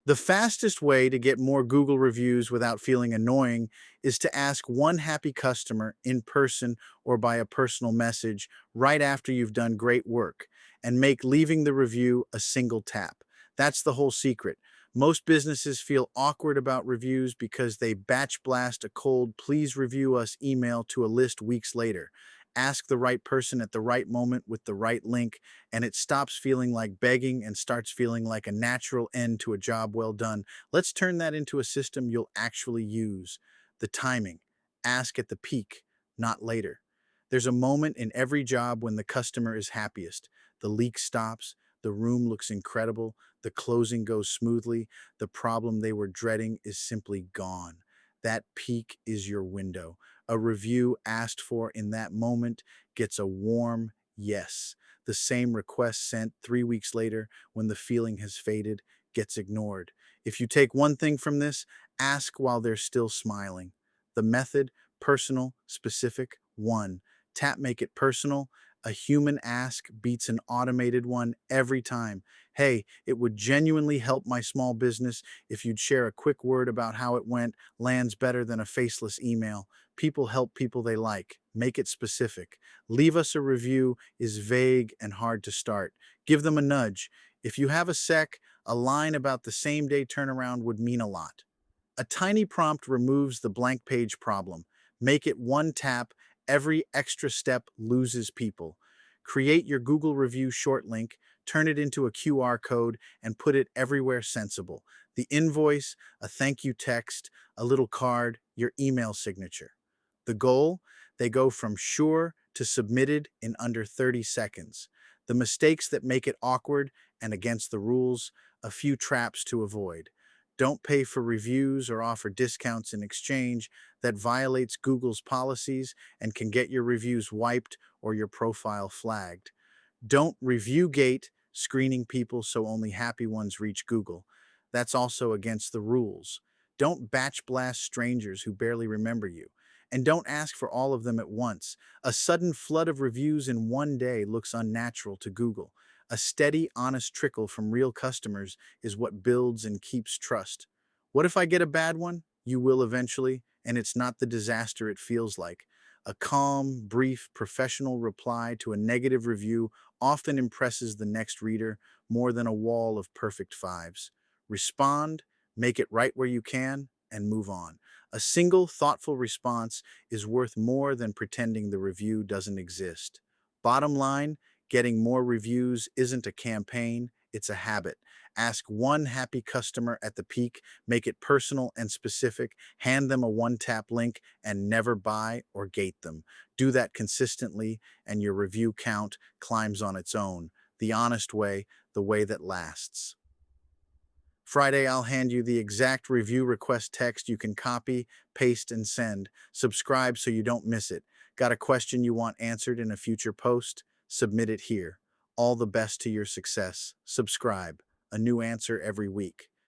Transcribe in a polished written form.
The fastest way to get more Google reviews without feeling annoying is to ask one happy customer in person or by a personal message right after you've done great work, and make leaving the review a single tap. That's the whole secret. Most businesses feel awkward about reviews because they batch blast a cold "please review us" email to a list weeks later. Ask the right person at the right moment with the right link, and it stops feeling like begging and starts feeling like a natural end to a job well done. Let's turn that into a system you'll actually use. The timing. Ask at the peak, not later. There's a moment in every job when the customer is happiest. The leak stops, the room looks incredible, the closing goes smoothly, the problem they were dreading is simply gone. That peak is your window. A review asked for in that moment gets a warm yes. The same request sent 3 weeks later, when the feeling has faded, gets ignored. If you take one thing from this, ask while they're still smiling. The method: personal, specific. 1. Tap make it personal. A human ask beats an automated one every time. "Hey, it would genuinely help my small business if you'd share a quick word about how it went," lands better than a faceless email. People help people they like. Make it specific. "Leave us a review" is vague and hard to start. Give them a nudge. If you have a sec, a line about the same day turnaround would mean a lot. A tiny prompt removes the blank page problem. Make it one tap. Every extra step loses people. Create your Google review short link, turn it into a QR code, and put it everywhere sensible. The invoice, a thank you text, a little card, your email signature. The goal? They go from sure to submitted in under 30 seconds. The mistakes that make it awkward and against the rules: a few traps to avoid. Don't pay for reviews or offer discounts in exchange. That violates Google's policies and can get your reviews wiped or your profile flagged. Don't review gate, screening people so only happy ones reach Google. That's also against the rules. Don't batch blast strangers who barely remember you. And don't ask for all of them at once. A sudden flood of reviews in one day looks unnatural to Google. A steady, honest trickle from real customers is what builds and keeps trust. What if I get a bad one? You will eventually, and it's not the disaster it feels like. A calm, brief, professional reply to a negative review often impresses the next reader more than a wall of perfect fives. Respond, make it right where you can, and move on. A single, thoughtful response is worth more than pretending the review doesn't exist. Bottom line: getting more reviews isn't a campaign, it's a habit. Ask one happy customer at the peak, make it personal and specific, hand them a one-tap link, and never buy or gate them. Do that consistently, and your review count climbs on its own. The honest way, the way that lasts. Friday, I'll hand you the exact review request text you can copy, paste, and send. Subscribe so you don't miss it. Got a question you want answered in a future post? Submit it here. All the best to your success. Subscribe. A new answer every week.